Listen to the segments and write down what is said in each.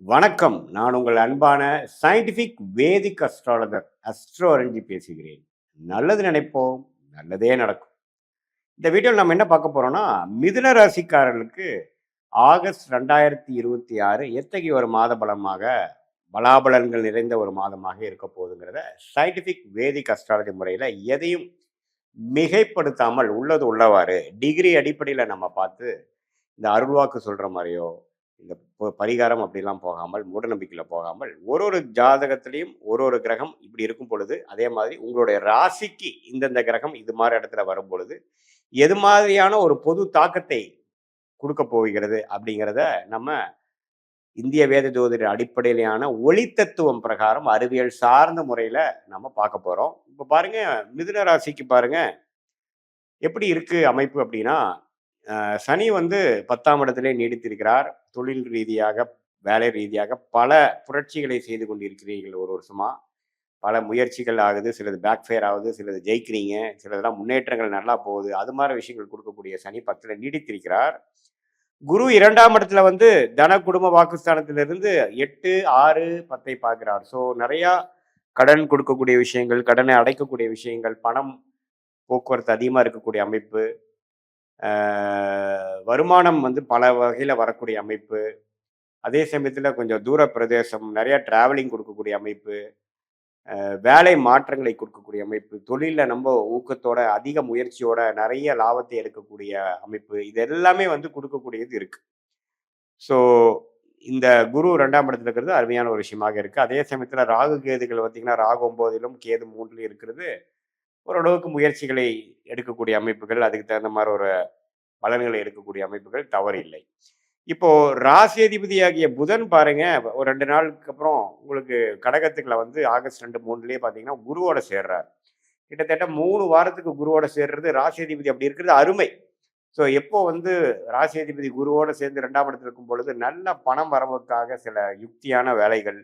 வணக்கம். நான் உங்கள் அன்பான சயின்டிஃபிக் வேதிக் அஸ்ட்ராலஜர் அஸ்ட்ரோ அரஞ்சி பேசுகிறேன். நல்லது நினைப்போம், நல்லதே நடக்கும். இந்த வீடியோல நம்ம என்ன பார்க்க போறோம்னா, மிதுன ராசிக்காரர்களுக்கு ஆகஸ்ட் 2026 எத்தகைய ஒரு மாத பலமாக பலாபலன்கள் நிறைந்த ஒரு மாதமாக இருக்க போகுதுங்கிறத சயின்டிஃபிக் வேதிக் அஸ்ட்ராலஜி முறையில எதையும் மிகைப்படுத்தாமல் உள்ளது உள்ளவாறு டிகிரி அடிப்படையில நம்ம பார்த்து இந்த அருள்வாக்கு சொல்ற மாரியோ, இந்த பரிகாரம் அப்படிலாம் போகாமல், மூடநம்பிக்கையில போகாமல், ஒரு ஒரு ஜாதகத்திலயும் ஒரு ஒரு கிரகம் இப்படி இருக்கும் பொழுது, அதே மாதிரி உங்களுடைய ராசிக்கு இந்தந்த கிரகம் இது மாரி இடத்துல வரும்பொழுது, எது மாதிரியான ஒரு பொது தாக்கத்தை குடுக்கப் போகிறது அப்படிங்கிறத நம்ம இந்திய வேத ஜோதிட அடிப்படையிலான ஒளி தத்துவம் பிரகாரம் அறிவியல் சார்ந்த முறையில நம்ம பார்க்க போறோம். இப்ப பாருங்க, மிதுன ராசிக்கு பாருங்க, எப்படி இருக்கு அமைப்பு அப்படின்னா, சனி வந்து 10ஆம் இடத்திலே நீடித்திருக்கிறார். தொழில் ரீதியாக, வேலை ரீதியாக பல புரட்சிகளை செய்து கொண்டிருக்கிறீர்கள் ஒரு வருஷமா. பல முயற்சிகள் ஆகுது. சிலது பேக் ஃபயர் ஆகுது. சிலது ஜெயிக்கிறீங்க. சிலதெல்லாம் முன்னேற்றங்கள் நல்லா போகுது. அது மாரி விஷயங்கள் குடுக்கக்கூடிய சனி 10ல நீடித்திருக்கிறார். குரு 2ஆம் இடத்துல வந்து தன, குடும்ப, வாக்குஸ்தானத்திலிருந்து 8, 6, 10ஐ பார்க்கிறார். ஸோ நெறையா கடன் கொடுக்கக்கூடிய விஷயங்கள், கடனை அடைக்கக்கூடிய விஷயங்கள், பணம் போக்குவரத்து அதிகமா இருக்கக்கூடிய அமைப்பு. வருமானம் வந்து பல வகையில வரக்கூடிய அமைப்பு. அதே சமயத்துல கொஞ்சம் தூர பிரதேசம், நெறைய டிராவலிங் குடுக்கக்கூடிய அமைப்பு. வேலை மாற்றங்களை குடுக்கக்கூடிய அமைப்பு. தொழில்ல ரொம்ப ஊக்கத்தோட, அதிக முயற்சியோட நெறைய லாபத்தை எடுக்கக்கூடிய அமைப்பு. இது எல்லாமே வந்து குடுக்கக்கூடியது இருக்கு. ஸோ இந்த குரு 2ஆம் இடத்துல இருக்கிறது அருமையான ஒரு விஷயமாக இருக்கு. அதே சமயத்துல ராகு, கேதுகள் பார்த்தீங்கன்னா, ராகு 9லும், கேது 3லும் இருக்கிறது. ஓரளவுக்கு முயற்சிகளை எடுக்கக்கூடிய அமைப்புகள், அதுக்கு தகுந்த மாரி ஒரு பலன்களை எடுக்கக்கூடிய அமைப்புகள் தவறு இல்லை. இப்போ ராசியதிபதியாகிய புதன் பாருங்க, ஒரு 2 நாளுக்கு அப்புறம் உங்களுக்கு கடகத்துக்குள்ள வந்து ஆகஸ்ட் 2, 3லயே பார்த்தீங்கன்னா, குருவோட சேர்றார். கிட்டத்தட்ட 3 வாரத்துக்கு குருவோட சேர்றது ராசியதிபதி அப்படி இருக்கிறது அருமை. ஸோ எப்போ வந்து ராசியதிபதி குருவோட சேர்ந்து 2ஆம் இடத்துல இருக்கும் பொழுது, நல்ல பணம் வரவுக்காக சில யுக்தியான வேலைகள்,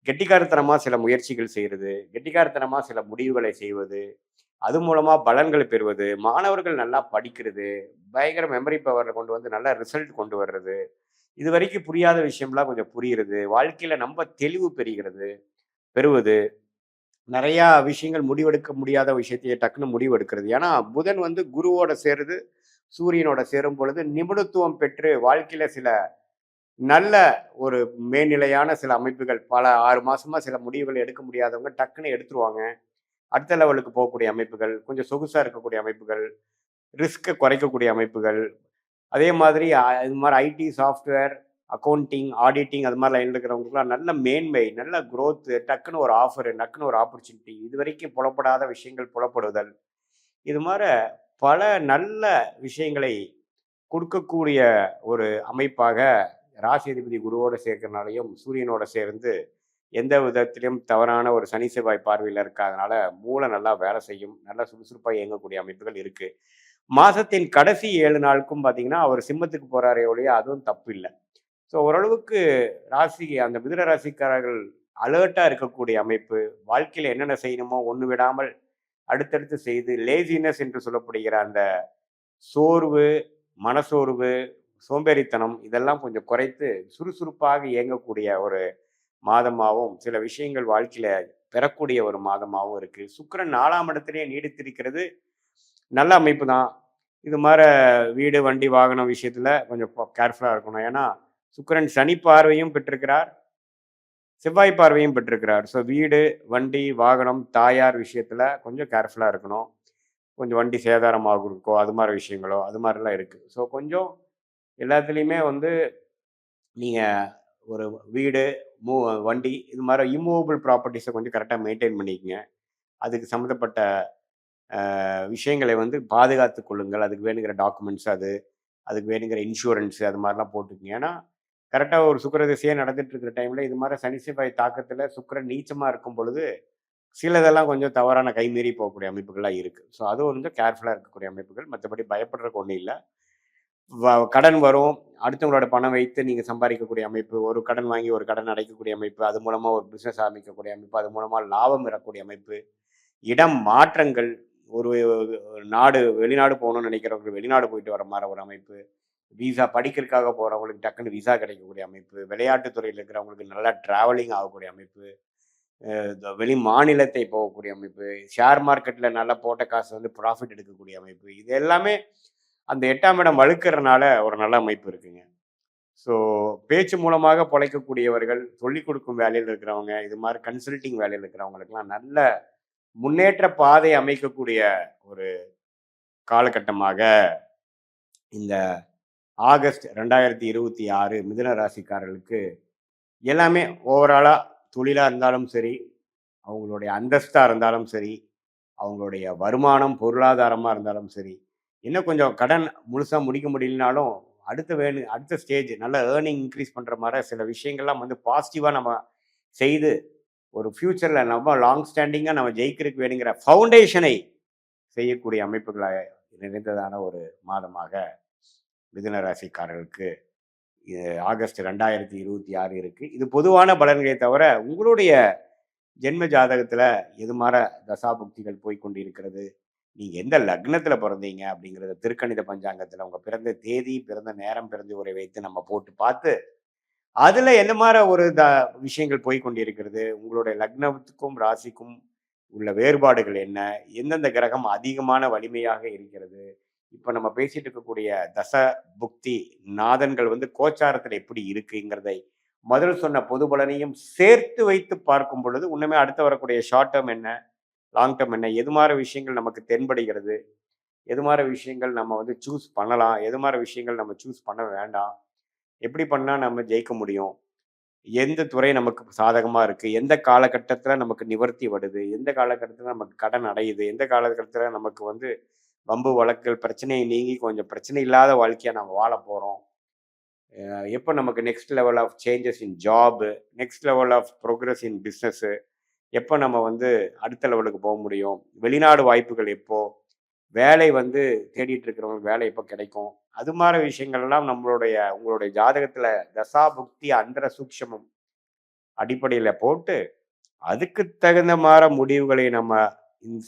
கெட்டிக்காரத்தனமா சில முயற்சிகள் செய்றது, கெட்டிக்காரத்தனமா சில முடிவுகளை செய்வது, அது மூலமா பலன்களை பெறுவது, மாணவர்கள் நல்லா படிக்கிறது, பயங்கர மெமரி பவர்ல கொண்டு வந்து நல்ல ரிசல்ட் கொண்டு வர்றது, இதுவரைக்கும் புரியாத விஷயம்லாம் கொஞ்சம் புரியிறது, வாழ்க்கையில நம்ப தெளிவு பெறுவது, நெறையா விஷயங்கள் முடிவெடுக்க முடியாத விஷயத்தையே டக்குனு முடிவெடுக்கிறது. ஏன்னா, புதன் வந்து குருவோட சேருது, சூரியனோட சேரும் பொழுது நிபுணத்துவம் பெற்று வாழ்க்கையில சில நல்ல ஒரு மேல்நிலையான சில அமைப்புகள், பல 6 மாசமா சில முடிவுகள் எடுக்க முடியாதவங்க டக்குனு எடுத்துருவாங்க. அடுத்த லெவலுக்கு போகக்கூடிய அமைப்புகள், கொஞ்சம் சொகுசா இருக்கக்கூடிய அமைப்புகள், ரிஸ்க்க குறைக்கக்கூடிய அமைப்புகள். அதே மாதிரி இது மாரி ஐடி, சாஃப்ட்வேர், அக்கவுண்டிங், ஆடிட்டிங் அது மாரி லைன்ல இருக்கிறவங்களுக்குலாம் நல்ல மேன்மை, நல்ல குரோத், டக்குனு ஒரு ஆஃபர், டக்குனு ஒரு ஆப்பர்ச்சுனிட்டி, இதுவரைக்கும் புலப்படாத விஷயங்கள் புலப்படுதல். இது மார பல நல்ல விஷயங்களை குடுக்கக்கூடிய ஒரு அமைப்பாக ராசி அதிபதி குருவோட சேர்க்கறனாலயும், சூரியனோட சேர்ந்து எந்த விதத்திலும் தவறான ஒரு சனி, செவ்வாய் பார்வையில இருக்காதனால, மூளை நல்லா வேலை செய்யும். நல்லா சுறுசுறுப்பா இயங்கக்கூடிய அமைப்புகள் இருக்கு. மாசத்தின் கடைசி 7 நாளுக்கும் பார்த்தீங்கன்னா, அவர் சிம்மத்துக்கு போறாரே ஒழிய அதுவும் தப்பு இல்ல. ஸோ ஓரளவுக்கு ராசி அந்த மிதுன ராசிக்காரர்கள் அலர்ட்டா இருக்கக்கூடிய அமைப்பு. வாழ்க்கையில என்னென்ன செய்யணுமோ ஒண்ணு விடாமல் அடுத்தடுத்து செய்து லேசினஸ் என்று சொல்லப்படுகிற அந்த சோர்வு, மனசோர்வு, சோம்பேறித்தனம் இதெல்லாம் கொஞ்சம் குறைத்து சுறுசுறுப்பாக இயங்கக்கூடிய ஒரு மாதமாவும், சில விஷயங்கள் வாழ்க்கையில பெறக்கூடிய ஒரு மாதமாவும் இருக்கு. சுக்கிரன் 4ஆம் இடத்திலேயே நீடித்திருக்கிறது நல்ல அமைப்பு தான். இது மார வீடு, வண்டி, வாகனம் விஷயத்துல கொஞ்சம் கேர்ஃபுல்லா இருக்கணும். ஏன்னா, சுக்கிரன் சனி பார்வையும் பெற்றிருக்கிறார், செவ்வாய் பார்வையும் பெற்றிருக்கிறார். ஸோ வீடு, வண்டி, வாகனம், தாயார் விஷயத்துல கொஞ்சம் கேர்ஃபுல்லா இருக்கணும். கொஞ்சம் வண்டி சேதாரம் ஆகுறதுக்கோ, அது மாரி விஷயங்களோ, அது மாரிலாம் இருக்கு. ஸோ கொஞ்சம் எல்லாத்துலயுமே வந்து நீங்க ஒரு வீடு, மூ வண்டி இது மாரி இம்மூவபிள் ப்ராப்பர்ட்டீஸ கொஞ்சம் கரெக்ட்டா மெயின்டெயின் பண்ணிக்கங்க. அதுக்கு சம்மந்தப்பட்ட விஷயங்களை வந்து பாதுகாத்துக் கொள்ளுங்கள். அதுக்கு வேணுங்கிற டாக்குமெண்ட்ஸ் அதுக்கு வேணுங்கிற இன்சூரன்ஸ் அது மாரிலாம் போட்டுக்கங்க. ஏன்னா, கரெக்ட்டா ஒரு சுக்கிர திசையே நடந்துட்டு இருக்கிற டைம்ல இது மாரி சனி, செவ்வாய் தாக்கத்துல சுக்கிரன் நீச்சமா இருக்கும் பொழுது, சிலதெல்லாம் கொஞ்சம் தவறான கைமீறி போகக்கூடிய அமைப்புகள்லாம் இருக்கு. ஸோ அது கொஞ்சம் கேர்ஃபுல்லா இருக்கக்கூடிய அமைப்புகள். மத்தபடி பயப்படுறதுக்கு ஒண்ணும் இல்ல. கடன் வரும். அடுத்தவங்களோட பணம் வைத்து நீங்க சம்பாதிக்கக்கூடிய அமைப்பு, ஒரு கடன் வாங்கி ஒரு கடன் அடைக்கக்கூடிய அமைப்பு, அது மூலமா ஒரு பிசினஸ் ஆரம்பிக்கக்கூடிய அமைப்பு, அது மூலமா லாபம் பெறக்கூடிய அமைப்பு, இடம் மாற்றங்கள், ஒரு நாடு வெளிநாடு போகணும்னு நினைக்கிறவங்க வெளிநாடு போயிட்டு வர மாரி ஒரு அமைப்பு. விசா படிக்கிறதுக்காக போகிறவங்களுக்கு டக்குன்னு விசா கிடைக்கக்கூடிய அமைப்பு, விளையாட்டுத் துறையில் இருக்கிறவங்களுக்கு நல்லா ட்ராவலிங் ஆகக்கூடிய அமைப்பு, இந்த வெளி மாநிலத்தை போகக்கூடிய அமைப்பு, ஷேர் மார்க்கெட்டில் நல்லா போட்ட காசு வந்து ப்ராஃபிட் எடுக்கக்கூடிய அமைப்பு, இது எல்லாமே அந்த 8ஆம் இடம் வலுக்கிறனால ஒரு நல்ல அமைப்பு இருக்குங்க. ஸோ பேச்சு மூலமாக பொழைக்கக்கூடியவர்கள், சொல்லிக் கொடுக்கும் வேலையில் இருக்கிறவங்க, இது மாதிரி கன்சல்டிங் வேலையில் இருக்கிறவங்களுக்கெல்லாம் நல்ல முன்னேற்ற பாதை அமைக்கக்கூடிய ஒரு காலகட்டமாக இந்த ஆகஸ்ட் 2026 மிதுன ராசிக்காரர்களுக்கு எல்லாமே ஓவராலா தொழிலா இருந்தாலும் சரி, அவங்களுடைய அந்தஸ்தா இருந்தாலும் சரி, அவங்களுடைய வருமானம், பொருளாதாரமா இருந்தாலும் சரி, இன்னும் கொஞ்சம் கடன் முழுசா முடிக்க முடியலனாலும், அடுத்த ஸ்டேஜ் நல்ல ஏர்னிங் இன்க்ரீஸ் பண்ற மாரி சில விஷயங்கள்லாம் வந்து பாசிட்டிவா நம்ம செய்து, ஒரு ஃபியூச்சர்ல நம்ம லாங் ஸ்டாண்டிங்கா நம்ம ஜெயிக்கிறதுக்கு வேணுங்கிற ஃபவுண்டேஷனை செய்யக்கூடிய அமைப்புகள நிறைந்ததான ஒரு மாதமாக மிதுன ராசிக்காரர்களுக்கு ஆகஸ்ட் 2026 இருக்கு. இது பொதுவான பலன்களே தவிர, உங்களுடைய ஜென்ம ஜாதகத்துல எது மாற தசாபுக்திகள் போய்க்கொண்டிருக்கிறது, நீங்க எந்த லக்னத்துல பிறந்தீங்க அப்படிங்கிறத திருக்கணித பஞ்சாங்கத்துல உங்க பிறந்த தேதி, பிறந்த நேரம், பிறந்த உரை வைத்து நம்ம போட்டு பார்த்து, அதுல என்ன மாற ஒரு விஷயங்கள் போய்க்கொண்டிருக்கிறது, உங்களுடைய லக்னத்துக்கும், ராசிக்கும் உள்ள வேறுபாடுகள் என்ன? எந்தெந்த கிரகம் அதிகமான வலிமையாக இருக்கிறது? இப்ப நம்ம பேசிட்டு இருக்கக்கூடிய தச புக்தி நாதன்கள் வந்து கோச்சாரத்துல எப்படி இருக்குங்கிறதை முதல் சொன்ன பொது பலனையும் சேர்த்து வைத்து பார்க்கும் பொழுது உண்மையே அடுத்து வரக்கூடிய ஷார்ட் டேர்ம் என்ன, லாங் டேர்ம் என்ன, எது மாதிரி விஷயங்கள் நமக்கு தென்படுகிறது, எது மாதிரி விஷயங்கள் நம்ம வந்து சூஸ் பண்ணலாம், எது மாதிரி விஷயங்கள் நம்ம சூஸ் பண்ண வேண்டாம், எப்படி பண்ணா நம்ம ஜெயிக்க முடியும், எந்த துறை நமக்கு சாதகமா இருக்கு, எந்த காலகட்டத்துல நமக்கு நிவர்த்தி வருது, எந்த காலகட்டத்துல நமக்கு கடன் அடையுது, எந்த காலகட்டத்துல நமக்கு வந்து வம்பு வழக்குகள் பிரச்சனையை நீங்கி கொஞ்சம் பிரச்சனை இல்லாத வாழ்க்கையா நம்ம வாழ போறோம், எப்போ நமக்கு next level of changes in job, next level of progress in business, எப்போ நம்ம வந்து அடுத்த லெவலுக்கு போக முடியும், வெளிநாடு வாய்ப்புகள் எப்போ, வேலை வந்து தேடிட்டு இருக்கிறவங்களுக்கு வேலை எப்போ கிடைக்கும், அது மாதிரி விஷயங்கள்லாம் உங்களுடைய ஜாதகத்துல தசா புக்தி அந்தர சூக்ஷமம் அடிப்படையில போட்டு அதுக்கு தகுந்த மாதிரி முடிவுகளை நம்ம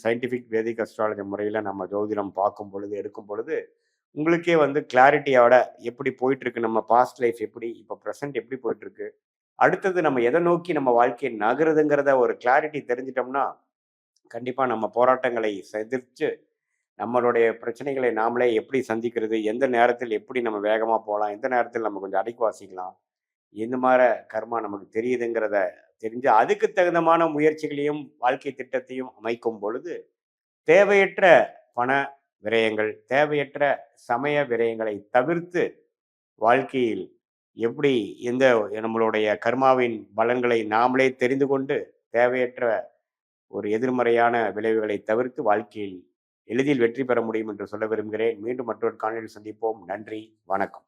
சயின்டிஃபிக் வேதிக் அஸ்ட்ராலஜி முறையில நம்ம ஜோதிடம் பார்க்கும் பொழுது எடுக்கும் பொழுது உங்களுக்கே வந்து கிளாரிட்டியோட எப்படி போயிட்டு இருக்கு, நம்ம பாஸ்ட் லைஃப் எப்படி, இப்போ ப்ரெசென்ட் எப்படி போயிட்டு இருக்கு, அடுத்தது நம்ம எதை நோக்கி நம்ம வாழ்க்கையை நகருதுங்கிறத ஒரு கிளாரிட்டி தெரிஞ்சிட்டோம்னா கண்டிப்பா நம்ம போராட்டங்களை எதிர்த்து நம்மளுடைய பிரச்சனைகளை நாமளே எப்படி சந்திக்கிறது, எந்த நேரத்தில் எப்படி நம்ம வேகமா போகலாம், எந்த நேரத்தில் நம்ம கொஞ்சம் அடக்கி வாசிக்கலாம், எந்த மாதிரி கர்மா நமக்கு தெரியுதுங்கிறத தெரிஞ்சு அதுக்கு தகுந்தமான முயற்சிகளையும் வாழ்க்கை திட்டத்தையும் அமைக்கும் பொழுது தேவையற்ற பண விரயங்கள், தேவையற்ற சமய விரயங்களை தவிர்த்து வாழ்க்கையில் எப்படி எந்த நம்மளுடைய கர்மாவின் பலன்களை நாமளே தெரிந்து கொண்டு தேவையற்ற ஒரு எதிர்மறையான விளைவுகளை தவிர்த்து வாழ்க்கையில் எளிதில் வெற்றி பெற முடியும் என்று சொல்ல விரும்புகிறேன். மீண்டும் மற்றொரு காணொளியில் சந்திப்போம். நன்றி, வணக்கம்.